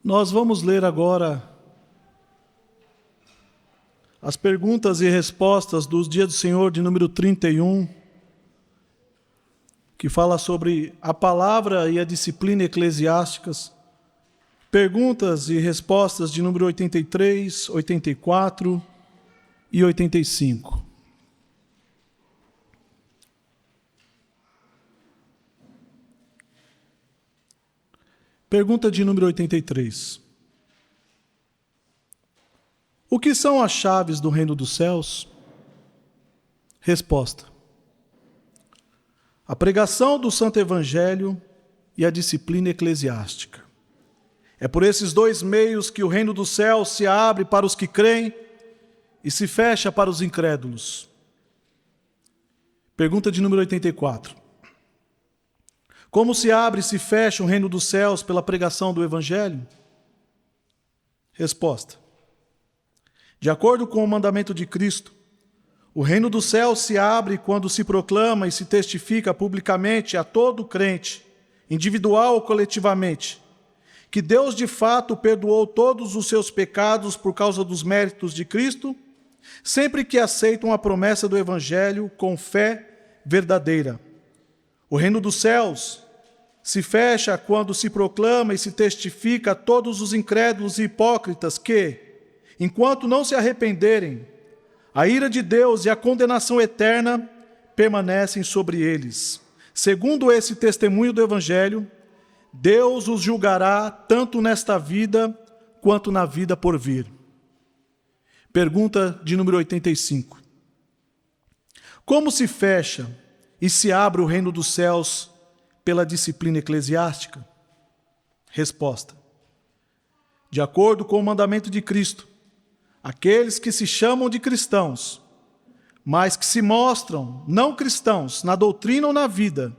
Nós vamos ler agora as perguntas e respostas dos Dias do Senhor de número 31, que fala sobre a palavra e a disciplina eclesiásticas. Perguntas e respostas de número 83, 84 e 85. Pergunta de número 83. O que são as chaves do reino dos céus? Resposta. A pregação do Santo Evangelho e a disciplina eclesiástica. É por esses dois meios que o reino dos céus se abre para os que creem e se fecha para os incrédulos. Pergunta de número 84. Como se abre e se fecha o reino dos céus pela pregação do Evangelho? Resposta. De acordo com o mandamento de Cristo, o reino dos céus se abre quando se proclama e se testifica publicamente a todo crente, individual ou coletivamente, que Deus de fato perdoou todos os seus pecados por causa dos méritos de Cristo, sempre que aceitam a promessa do Evangelho com fé verdadeira. O reino dos céus se fecha quando se proclama e se testifica a todos os incrédulos e hipócritas que, enquanto não se arrependerem, a ira de Deus e a condenação eterna permanecem sobre eles. Segundo esse testemunho do Evangelho, Deus os julgará tanto nesta vida quanto na vida por vir. Pergunta de número 85. Como se fecha e se abre o reino dos céus pela disciplina eclesiástica? Resposta. De acordo com o mandamento de Cristo, aqueles que se chamam de cristãos, mas que se mostram não cristãos na doutrina ou na vida,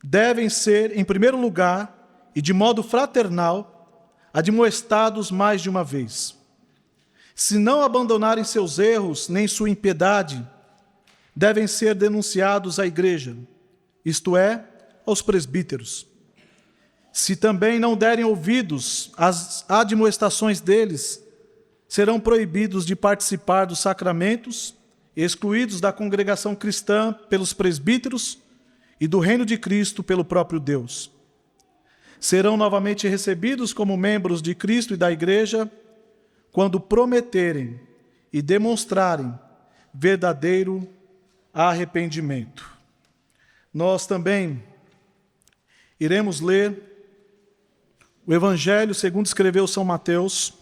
devem ser, em primeiro lugar, e de modo fraternal, admoestados mais de uma vez. Se não abandonarem seus erros nem sua impiedade, devem ser denunciados à igreja, isto é, aos presbíteros. Se também não derem ouvidos às admoestações deles, serão proibidos de participar dos sacramentos, excluídos da congregação cristã pelos presbíteros e do reino de Cristo pelo próprio Deus. Serão novamente recebidos como membros de Cristo e da igreja quando prometerem e demonstrarem verdadeiro arrependimento. Nós também iremos ler o Evangelho segundo escreveu São Mateus,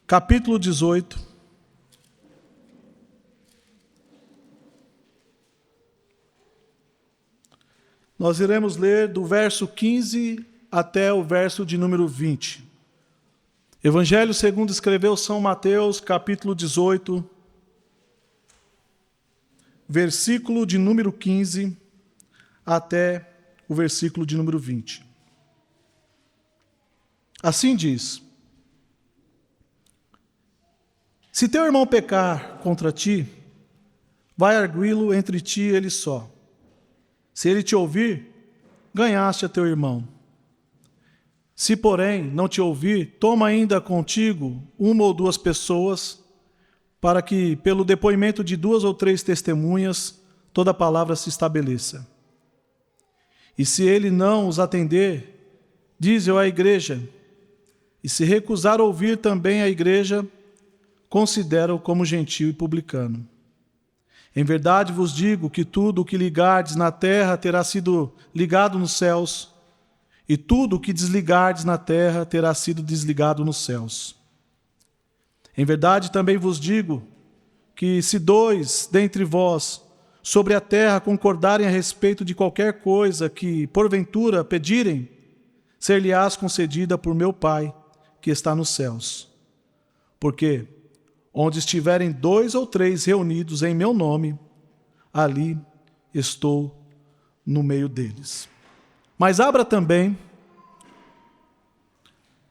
capítulo 18, nós iremos ler do verso 15 até o verso de número 20. Evangelho segundo escreveu São Mateus, capítulo 18, versículo de número 15 até o versículo de número 20. Assim diz: se teu irmão pecar contra ti, vai arguí-lo entre ti e ele só. Se ele te ouvir, ganhaste a teu irmão. Se, porém, não te ouvir, toma ainda contigo uma ou duas pessoas, para que, pelo depoimento de 2 ou 3 testemunhas, toda palavra se estabeleça. E se ele não os atender, dize-o à igreja, e se recusar ouvir também a igreja, considera-o como gentio e publicano. Em verdade vos digo que tudo o que ligardes na terra terá sido ligado nos céus, e tudo o que desligardes na terra terá sido desligado nos céus. Em verdade também vos digo que se 2 dentre vós sobre a terra concordarem a respeito de qualquer coisa que, porventura, pedirem, ser-lhe-ás concedida por meu Pai, que está nos céus. Porque onde estiverem 2 ou 3 reunidos em meu nome, ali estou no meio deles. Mas abra também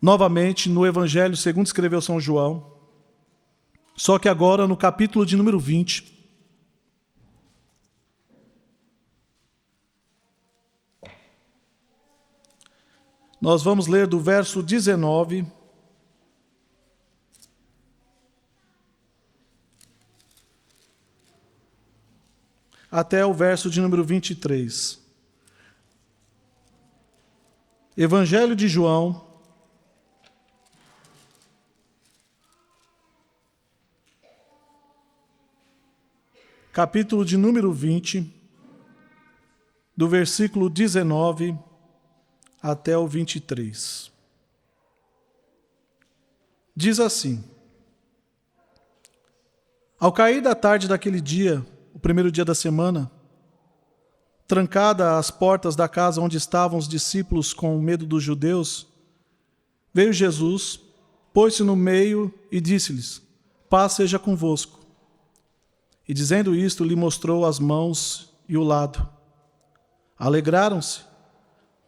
novamente no Evangelho segundo escreveu São João, só que agora no capítulo de número 20. Nós vamos ler do verso 19 até o verso de número 23. Evangelho de João, capítulo de número 20, do versículo 19 até o 23. Diz assim: Ao cair da tarde daquele dia, o primeiro dia da semana, trancada as portas da casa onde estavam os discípulos com medo dos judeus, veio Jesus, pôs-se no meio e disse-lhes: Paz seja convosco. E dizendo isto, lhe mostrou as mãos e o lado. Alegraram-se,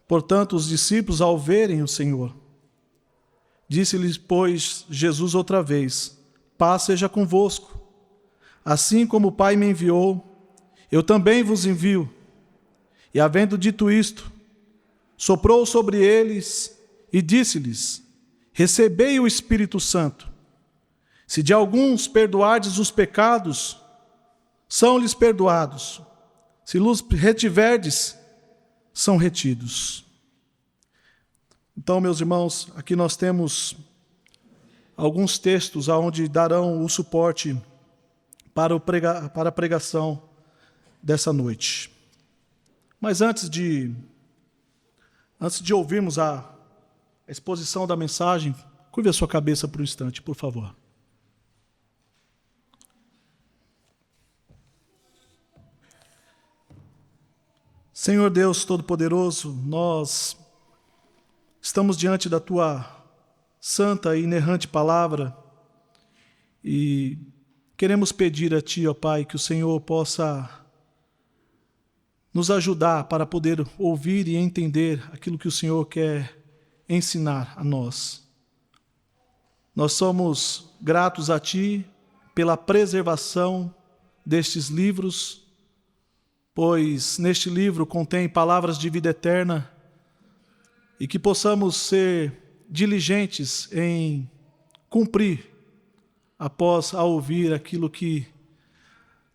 portanto, os discípulos ao verem o Senhor. Disse-lhes, pois, Jesus outra vez: Paz seja convosco. Assim como o Pai me enviou, eu também vos envio. E havendo dito isto, soprou sobre eles e disse-lhes: Recebei o Espírito Santo. Se de alguns perdoardes os pecados, são-lhes perdoados. Se lhes retiverdes, são retidos. Então, meus irmãos, aqui nós temos alguns textos onde darão o suporte para a pregação dessa noite. Mas antes de ouvirmos a exposição da mensagem, curve a sua cabeça por um instante, por favor. Senhor Deus Todo-Poderoso, nós estamos diante da Tua santa e inerrante palavra e queremos pedir a Ti, ó Pai, que o Senhor possa nos ajudar para poder ouvir e entender aquilo que o Senhor quer ensinar a nós. Nós somos gratos a Ti pela preservação destes livros, pois neste livro contém palavras de vida eterna e que possamos ser diligentes em cumprir após a ouvir aquilo que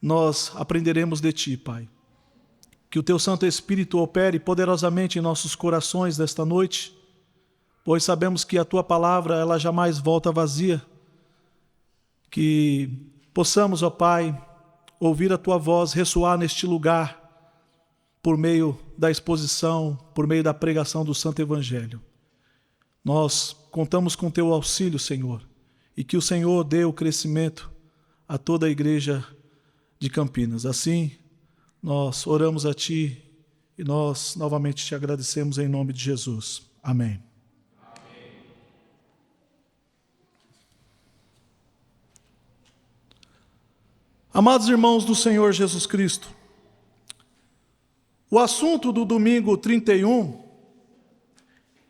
nós aprenderemos de Ti, Pai. Que o Teu Santo Espírito opere poderosamente em nossos corações nesta noite, pois sabemos que a Tua palavra ela jamais volta vazia. Que possamos, ó Pai, ouvir a Tua voz ressoar neste lugar, por meio da exposição, por meio da pregação do Santo Evangelho. Nós contamos com Teu auxílio, Senhor, e que o Senhor dê o crescimento a toda a igreja de Campinas. Assim, nós oramos a Ti e nós novamente Te agradecemos em nome de Jesus. Amém. Amados irmãos do Senhor Jesus Cristo, o assunto do domingo 31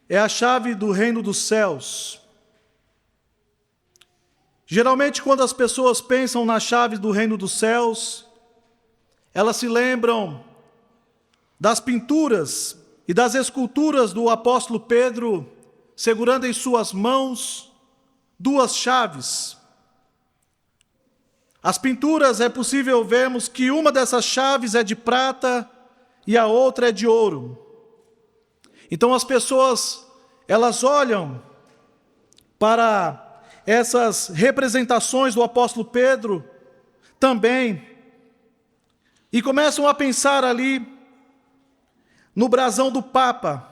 é a chave do reino dos céus. Geralmente, quando as pessoas pensam na chave do reino dos céus, elas se lembram das pinturas e das esculturas do apóstolo Pedro, segurando em suas mãos duas chaves. As pinturas é possível vermos que uma dessas chaves é de prata e a outra é de ouro. Então as pessoas, elas olham para essas representações do apóstolo Pedro também e começam a pensar ali no brasão do Papa,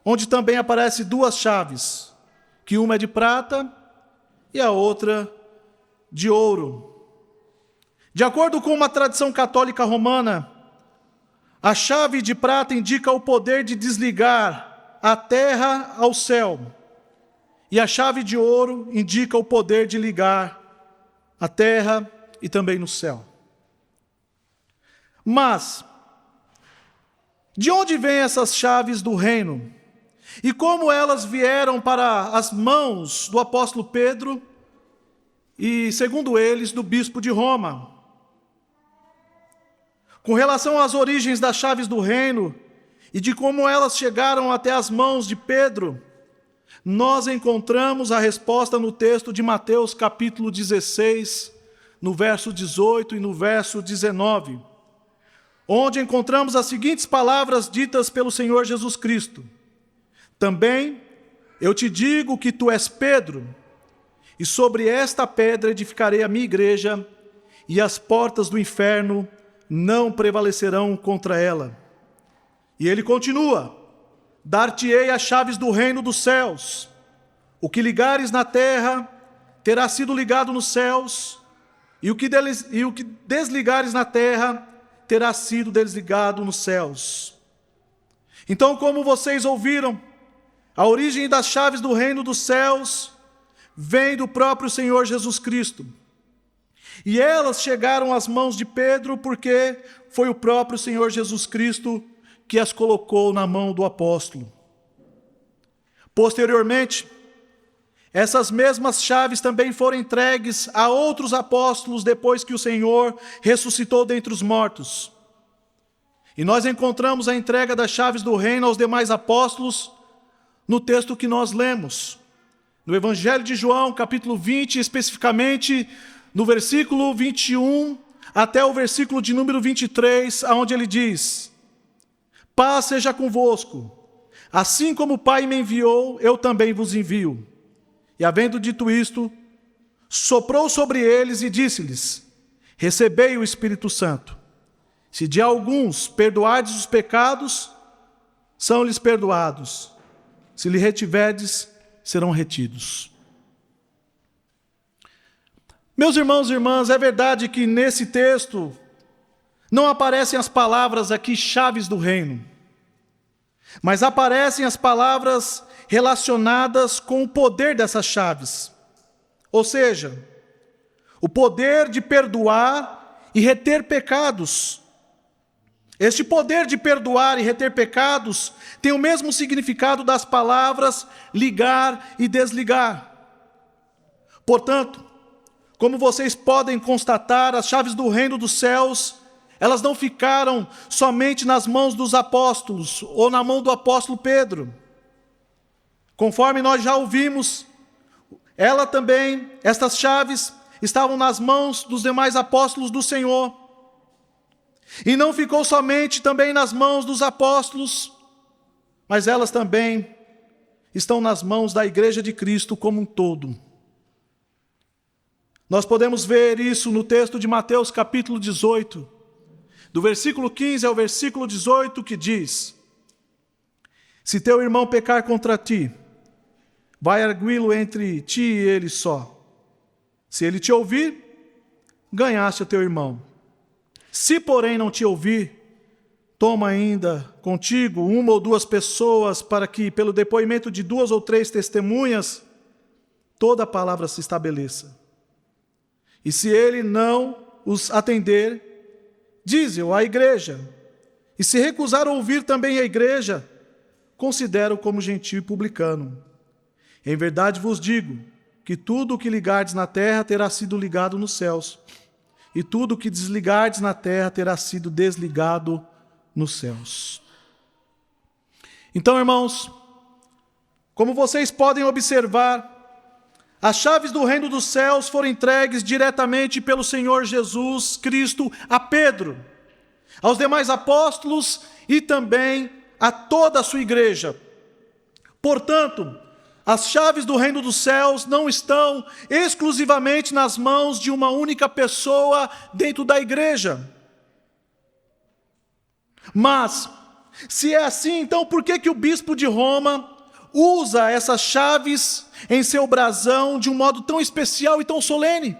onde também aparecem duas chaves, que uma é de prata e a outra de ouro. De acordo com uma tradição católica romana, a chave de prata indica o poder de desligar a terra ao céu, e a chave de ouro indica o poder de ligar a terra e também no céu. Mas, de onde vêm essas chaves do reino? E como elas vieram para as mãos do apóstolo Pedro e, segundo eles, do bispo de Roma. Com relação às origens das chaves do reino e de como elas chegaram até as mãos de Pedro, nós encontramos a resposta no texto de Mateus capítulo 16, no verso 18 e no verso 19, onde encontramos as seguintes palavras ditas pelo Senhor Jesus Cristo: também eu te digo que tu és Pedro, e sobre esta pedra edificarei a minha igreja, e as portas do inferno não prevalecerão contra ela. E ele continua: dar-te-ei as chaves do reino dos céus. O que ligares na terra terá sido ligado nos céus, e o que desligares na terra terá sido desligado nos céus. Então, como vocês ouviram, a origem das chaves do reino dos céus vem do próprio Senhor Jesus Cristo. E elas chegaram às mãos de Pedro porque foi o próprio Senhor Jesus Cristo que as colocou na mão do apóstolo. Posteriormente, essas mesmas chaves também foram entregues a outros apóstolos depois que o Senhor ressuscitou dentre os mortos. E nós encontramos a entrega das chaves do reino aos demais apóstolos no texto que nós lemos, no Evangelho de João, capítulo 20, especificamente no versículo 21 até o versículo de número 23, onde ele diz: paz seja convosco, assim como o Pai me enviou, eu também vos envio. E havendo dito isto, soprou sobre eles e disse-lhes: recebei o Espírito Santo. Se de alguns perdoardes os pecados, são-lhes perdoados. Se lhe retiverdes, serão retidos. Meus irmãos e irmãs, é verdade que nesse texto não aparecem as palavras aqui chaves do reino, mas aparecem as palavras relacionadas com o poder dessas chaves. Ou seja, o poder de perdoar e reter pecados. Este poder de perdoar e reter pecados tem o mesmo significado das palavras ligar e desligar. Portanto, como vocês podem constatar, as chaves do reino dos céus, elas não ficaram somente nas mãos dos apóstolos ou na mão do apóstolo Pedro. Conforme nós já ouvimos, estas chaves estavam nas mãos dos demais apóstolos do Senhor. E não ficou somente também nas mãos dos apóstolos, mas elas também estão nas mãos da Igreja de Cristo como um todo. Nós podemos ver isso no texto de Mateus capítulo 18, do versículo 15 ao versículo 18, que diz: se teu irmão pecar contra ti, vai arguí-lo entre ti e ele só. Se ele te ouvir, ganhaste o teu irmão. Se, porém, não te ouvir, toma ainda contigo uma ou duas pessoas, para que, pelo depoimento de 2 ou 3 testemunhas, toda a palavra se estabeleça. E se ele não os atender, dize-o à igreja. E se recusar a ouvir também a igreja, considera-o como gentio e publicano. Em verdade vos digo que tudo o que ligardes na terra terá sido ligado nos céus, e tudo o que desligardes na terra terá sido desligado nos céus. Então, irmãos, como vocês podem observar, as chaves do reino dos céus foram entregues diretamente pelo Senhor Jesus Cristo a Pedro, aos demais apóstolos e também a toda a sua igreja. Portanto, as chaves do reino dos céus não estão exclusivamente nas mãos de uma única pessoa dentro da igreja. Mas, se é assim, então por que o bispo de Roma usa essas chaves em seu brasão de um modo tão especial e tão solene?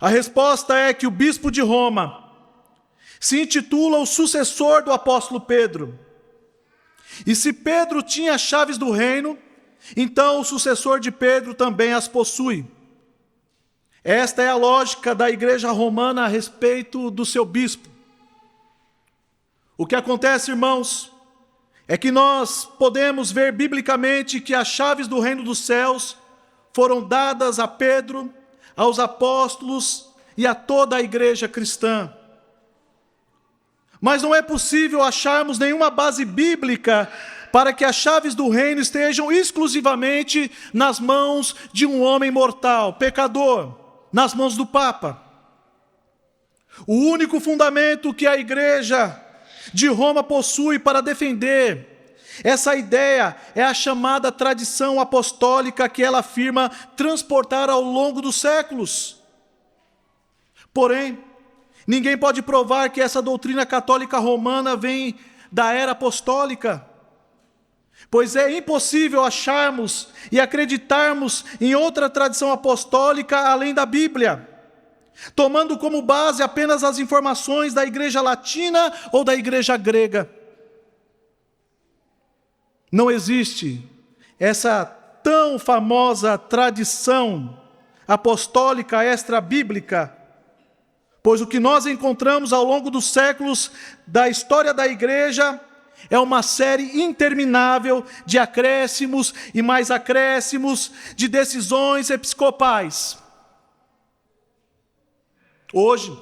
A resposta é que o bispo de Roma se intitula o sucessor do apóstolo Pedro. E se Pedro tinha as chaves do reino, então o sucessor de Pedro também as possui. Esta é a lógica da igreja romana a respeito do seu bispo. O que acontece, irmãos, é que nós podemos ver biblicamente que as chaves do reino dos céus foram dadas a Pedro, aos apóstolos e a toda a igreja cristã. Mas não é possível acharmos nenhuma base bíblica para que as chaves do reino estejam exclusivamente nas mãos de um homem mortal, pecador, nas mãos do Papa. O único fundamento que a igreja de Roma possui para defender essa ideia é a chamada tradição apostólica que ela afirma transportar ao longo dos séculos. Porém, ninguém pode provar que essa doutrina católica romana vem da era apostólica, pois é impossível acharmos e acreditarmos em outra tradição apostólica além da Bíblia, tomando como base apenas as informações da igreja latina ou da igreja grega. Não existe essa tão famosa tradição apostólica extra-bíblica, pois o que nós encontramos ao longo dos séculos da história da igreja é uma série interminável de acréscimos e mais acréscimos de decisões episcopais. Hoje,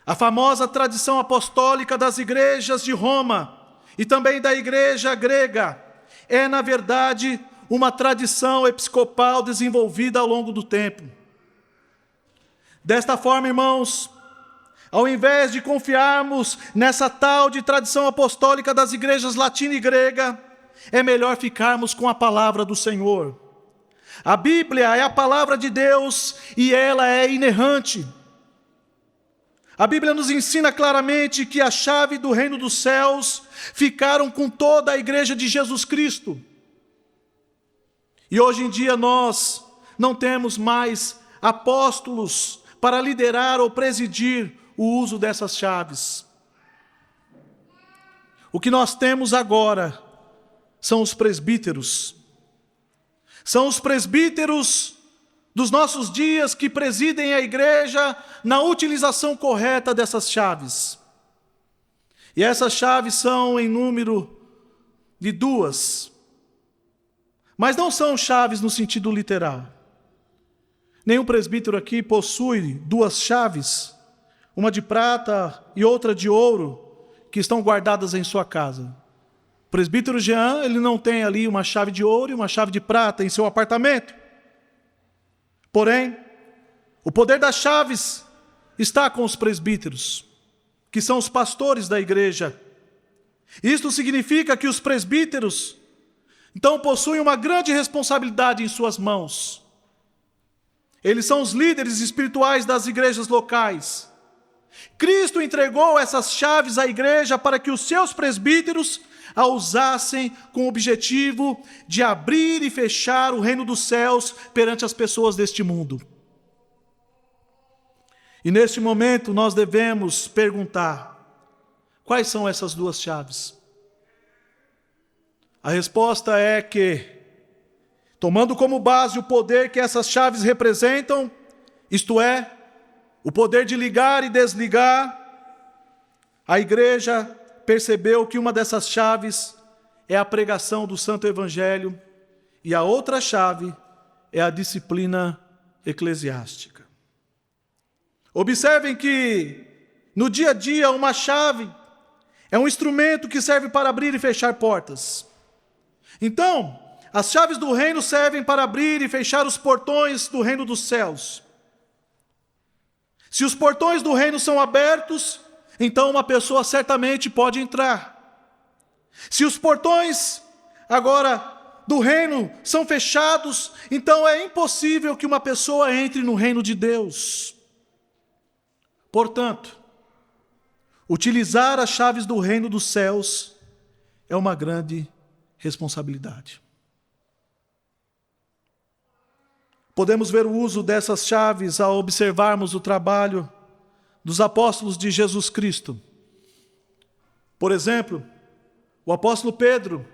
a famosa tradição apostólica das igrejas de Roma e também da igreja grega é, na verdade, uma tradição episcopal desenvolvida ao longo do tempo. Desta forma, irmãos, ao invés de confiarmos nessa tal de tradição apostólica das igrejas latina e grega, é melhor ficarmos com a palavra do Senhor. A Bíblia é a palavra de Deus e ela é inerrante. A Bíblia nos ensina claramente que a chave do reino dos céus ficaram com toda a igreja de Jesus Cristo. E hoje em dia nós não temos mais apóstolos para liderar ou presidir o uso dessas chaves. O que nós temos agora são os presbíteros. São os presbíteros dos nossos dias que presidem a igreja na utilização correta dessas chaves. E essas chaves são em número de 2. Mas não são chaves no sentido literal. Nenhum presbítero aqui possui 2 chaves, uma de prata e outra de ouro, que estão guardadas em sua casa. O presbítero Jean, ele não tem ali uma chave de ouro e uma chave de prata em seu apartamento. Porém, o poder das chaves está com os presbíteros, que são os pastores da igreja. Isto significa que os presbíteros, então, possuem uma grande responsabilidade em suas mãos. Eles são os líderes espirituais das igrejas locais. Cristo entregou essas chaves à igreja para que os seus presbíteros a usassem com o objetivo de abrir e fechar o reino dos céus perante as pessoas deste mundo. E neste momento nós devemos perguntar: quais são essas 2 chaves? A resposta é que, tomando como base o poder que essas chaves representam, isto é, o poder de ligar e desligar, a igreja percebeu que uma dessas chaves é a pregação do Santo Evangelho e a outra chave é a disciplina eclesiástica. Observem que, no dia a dia, uma chave é um instrumento que serve para abrir e fechar portas. Então, as chaves do reino servem para abrir e fechar os portões do reino dos céus. Se os portões do reino são abertos, então uma pessoa certamente pode entrar. Se os portões agora do reino são fechados, então é impossível que uma pessoa entre no reino de Deus. Portanto, utilizar as chaves do reino dos céus é uma grande responsabilidade. Podemos ver o uso dessas chaves ao observarmos o trabalho dos apóstolos de Jesus Cristo. Por exemplo, o apóstolo Pedro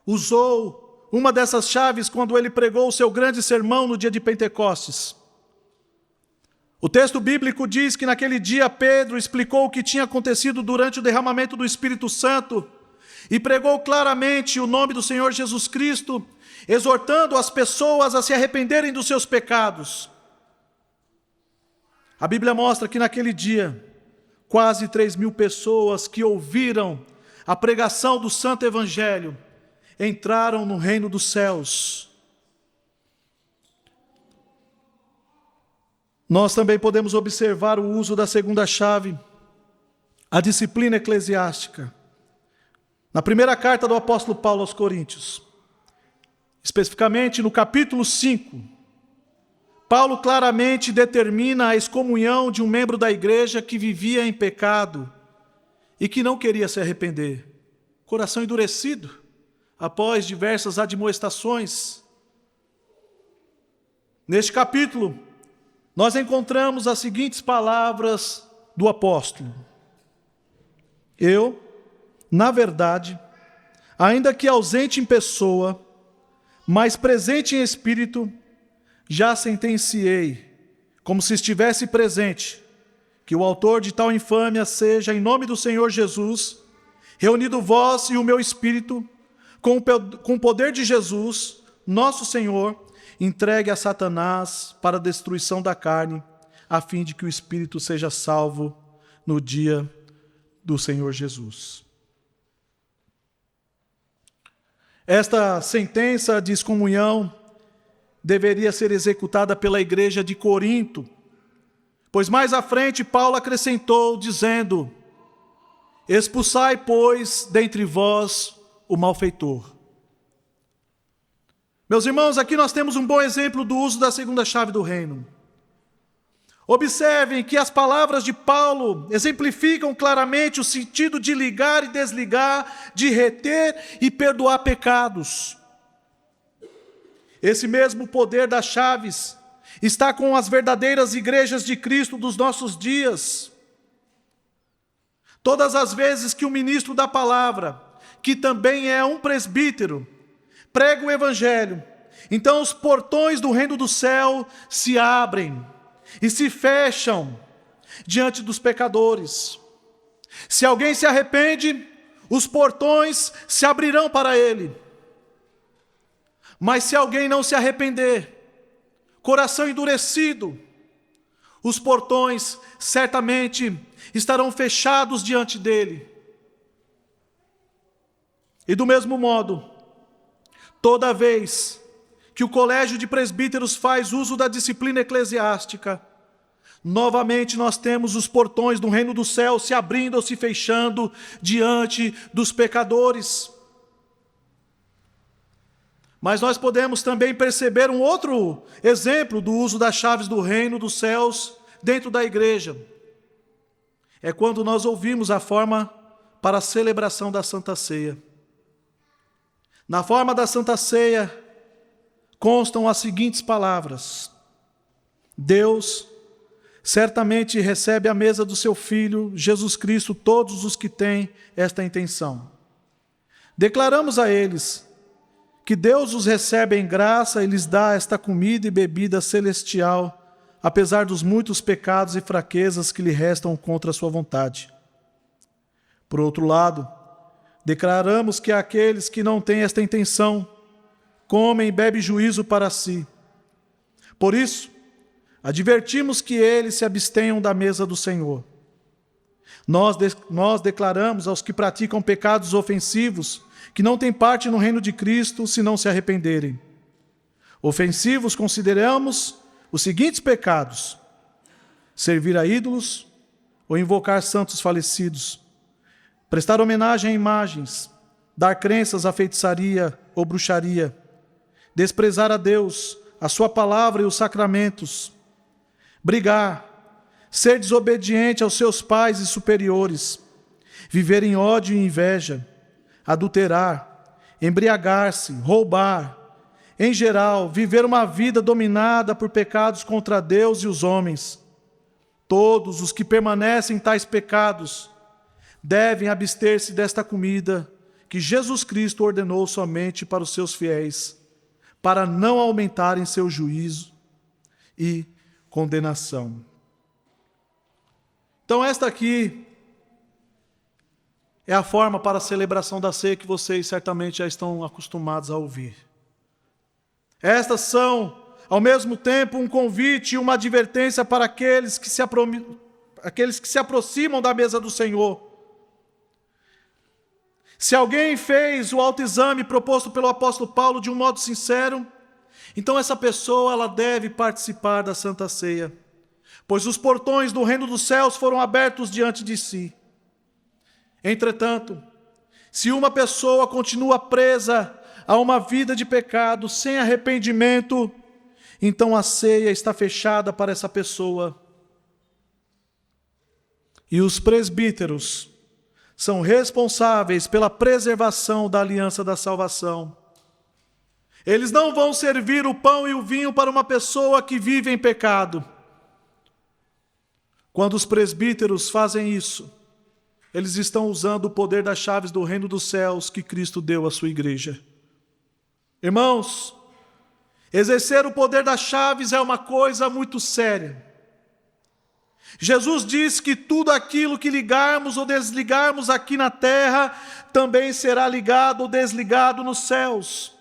usou uma dessas chaves quando ele pregou o seu grande sermão no dia de Pentecostes. O texto bíblico diz que naquele dia Pedro explicou o que tinha acontecido durante o derramamento do Espírito Santo e pregou claramente o nome do Senhor Jesus Cristo, exortando as pessoas a se arrependerem dos seus pecados. A Bíblia mostra que naquele dia, quase 3.000 pessoas que ouviram a pregação do Santo Evangelho entraram no reino dos céus. Nós também podemos observar o uso da segunda chave, a disciplina eclesiástica. Na primeira carta do apóstolo Paulo aos Coríntios, especificamente no capítulo 5, Paulo claramente determina a excomunhão de um membro da igreja que vivia em pecado e que não queria se arrepender. Coração endurecido, após diversas admoestações. Neste capítulo, nós encontramos as seguintes palavras do apóstolo: eu, na verdade, ainda que ausente em pessoa, mas presente em espírito, já sentenciei, como se estivesse presente, que o autor de tal infâmia seja, em nome do Senhor Jesus, reunido vós e o meu espírito, com o poder de Jesus, nosso Senhor, entregue a Satanás para a destruição da carne, a fim de que o espírito seja salvo no dia do Senhor Jesus. Esta sentença de excomunhão deveria ser executada pela igreja de Corinto, pois mais à frente Paulo acrescentou, dizendo: expulsai, pois, dentre vós o malfeitor. Meus irmãos, aqui nós temos um bom exemplo do uso da segunda chave do reino. Observem que as palavras de Paulo exemplificam claramente o sentido de ligar e desligar, de reter e perdoar pecados. Esse mesmo poder das chaves está com as verdadeiras igrejas de Cristo dos nossos dias. Todas as vezes que o ministro da palavra, que também é um presbítero, prega o evangelho, então os portões do reino do céu se abrem e se fecham diante dos pecadores. Se alguém se arrepende, os portões se abrirão para ele. Mas se alguém não se arrepender, coração endurecido, os portões certamente estarão fechados diante dele. E do mesmo modo, toda vez que o colégio de presbíteros faz uso da disciplina eclesiástica, novamente nós temos os portões do reino do céu se abrindo ou se fechando diante dos pecadores. Mas nós podemos também perceber um outro exemplo do uso das chaves do reino dos céus dentro da igreja. É quando nós ouvimos a forma para a celebração da Santa Ceia. Na forma da Santa Ceia constam as seguintes palavras: Deus certamente recebe à mesa do seu Filho, Jesus Cristo, todos os que têm esta intenção. Declaramos a eles que Deus os recebe em graça e lhes dá esta comida e bebida celestial, apesar dos muitos pecados e fraquezas que lhe restam contra a sua vontade. Por outro lado, declaramos que aqueles que não têm esta intenção comem e bebem juízo para si. Por isso, advertimos que eles se abstenham da mesa do Senhor. Nós declaramos aos que praticam pecados ofensivos que não têm parte no reino de Cristo se não se arrependerem. Ofensivos consideramos os seguintes pecados: servir a ídolos ou invocar santos falecidos, prestar homenagem a imagens, dar crenças à feitiçaria ou bruxaria, desprezar a Deus, a sua palavra e os sacramentos, brigar, ser desobediente aos seus pais e superiores, viver em ódio e inveja, adulterar, embriagar-se, roubar, em geral, viver uma vida dominada por pecados contra Deus e os homens. Todos os que permanecem em tais pecados devem abster-se desta comida que Jesus Cristo ordenou somente para os seus fiéis, para não aumentarem seu juízo e condenação. Então esta aqui é a forma para a celebração da ceia que vocês certamente já estão acostumados a ouvir. Estas são, ao mesmo tempo, um convite e uma advertência para aqueles que se aproximam da mesa do Senhor. Se alguém fez o autoexame proposto pelo apóstolo Paulo de um modo sincero, então essa pessoa ela deve participar da Santa Ceia, pois os portões do reino dos céus foram abertos diante de si. Entretanto, se uma pessoa continua presa a uma vida de pecado, sem arrependimento, então a ceia está fechada para essa pessoa. E os presbíteros são responsáveis pela preservação da aliança da salvação. Eles não vão servir o pão e o vinho para uma pessoa que vive em pecado. Quando os presbíteros fazem isso, eles estão usando o poder das chaves do reino dos céus que Cristo deu à sua igreja. Irmãos, exercer o poder das chaves é uma coisa muito séria. Jesus disse que tudo aquilo que ligarmos ou desligarmos aqui na terra também será ligado ou desligado nos céus.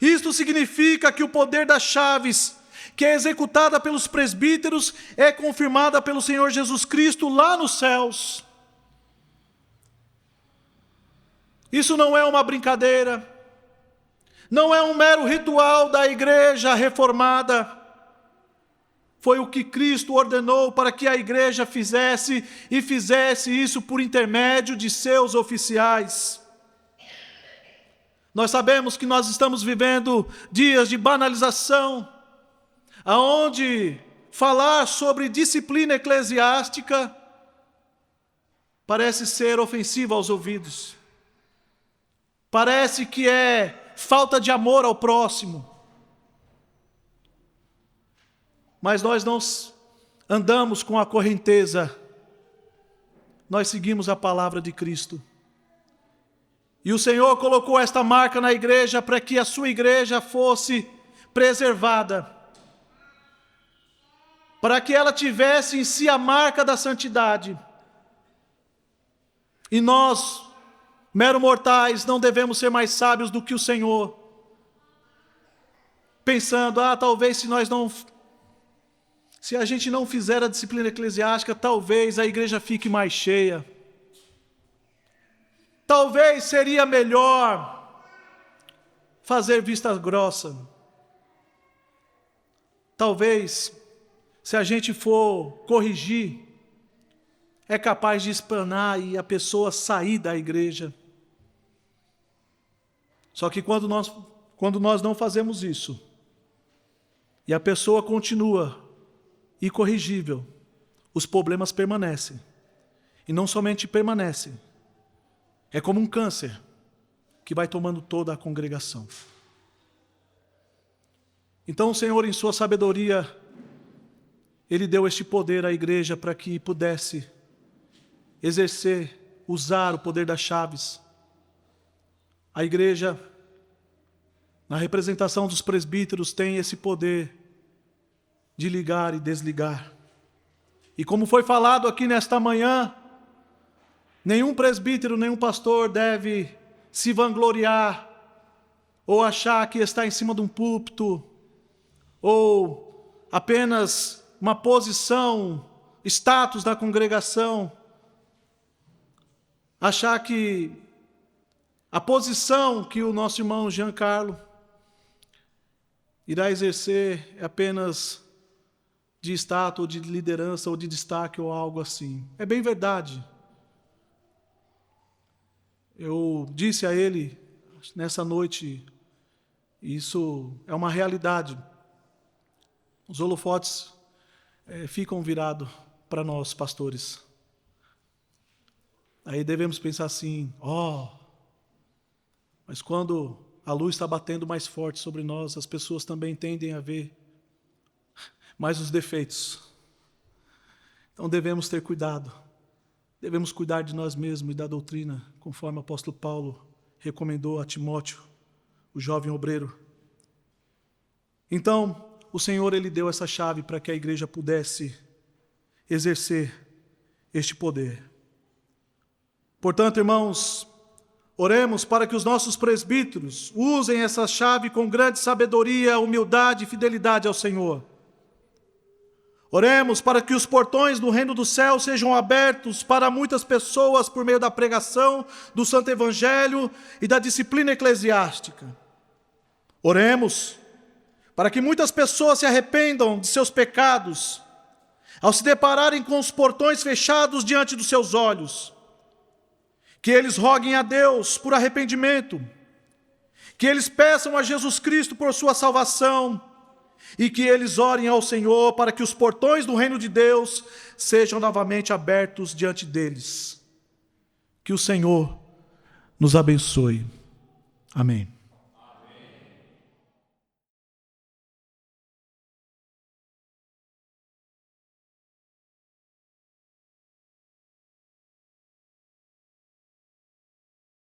Isto significa que o poder das chaves, que é executada pelos presbíteros, é confirmada pelo Senhor Jesus Cristo lá nos céus. Isso não é uma brincadeira, não é um mero ritual da igreja reformada. Foi o que Cristo ordenou para que a igreja fizesse, e fizesse isso por intermédio de seus oficiais. Nós sabemos que nós estamos vivendo dias de banalização, aonde falar sobre disciplina eclesiástica parece ser ofensivo aos ouvidos. Parece que é falta de amor ao próximo. Mas nós não andamos com a correnteza, nós seguimos a palavra de Cristo. E o Senhor colocou esta marca na igreja para que a sua igreja fosse preservada, para que ela tivesse em si a marca da santidade. E nós, mero mortais, não devemos ser mais sábios do que o Senhor, pensando, talvez se a gente não fizer a disciplina eclesiástica, talvez a igreja fique mais cheia. Talvez seria melhor fazer vista grossa. Talvez, se a gente for corrigir, é capaz de espanar e a pessoa sair da igreja. Só que quando nós não fazemos isso, e a pessoa continua incorrigível, os problemas permanecem. E não somente permanecem, é como um câncer que vai tomando toda a congregação. Então o Senhor, em sua sabedoria, Ele deu este poder à igreja para que pudesse exercer, usar o poder das chaves. A igreja, na representação dos presbíteros, tem esse poder de ligar e desligar. E como foi falado aqui nesta manhã, nenhum presbítero, nenhum pastor deve se vangloriar ou achar que está em cima de um púlpito ou apenas uma posição, status da congregação, achar que a posição que o nosso irmão Giancarlo irá exercer é apenas de status, ou de liderança, ou de destaque, ou algo assim. É bem verdade. Eu disse a ele, nessa noite, isso é uma realidade. Os holofotes ficam virados para nós, pastores. Aí devemos pensar assim, mas quando a luz está batendo mais forte sobre nós, as pessoas também tendem a ver mais os defeitos. Então devemos ter cuidado. Devemos cuidar de nós mesmos e da doutrina, conforme o apóstolo Paulo recomendou a Timóteo, o jovem obreiro. Então, o Senhor, Ele deu essa chave para que a igreja pudesse exercer este poder. Portanto, irmãos, oremos para que os nossos presbíteros usem essa chave com grande sabedoria, humildade e fidelidade ao Senhor. Oremos para que os portões do reino do céu sejam abertos para muitas pessoas por meio da pregação do Santo Evangelho e da disciplina eclesiástica. Oremos para que muitas pessoas se arrependam de seus pecados ao se depararem com os portões fechados diante dos seus olhos. Que eles roguem a Deus por arrependimento, que eles peçam a Jesus Cristo por sua salvação e que eles orem ao Senhor para que os portões do reino de Deus sejam novamente abertos diante deles. Que o Senhor nos abençoe. Amém.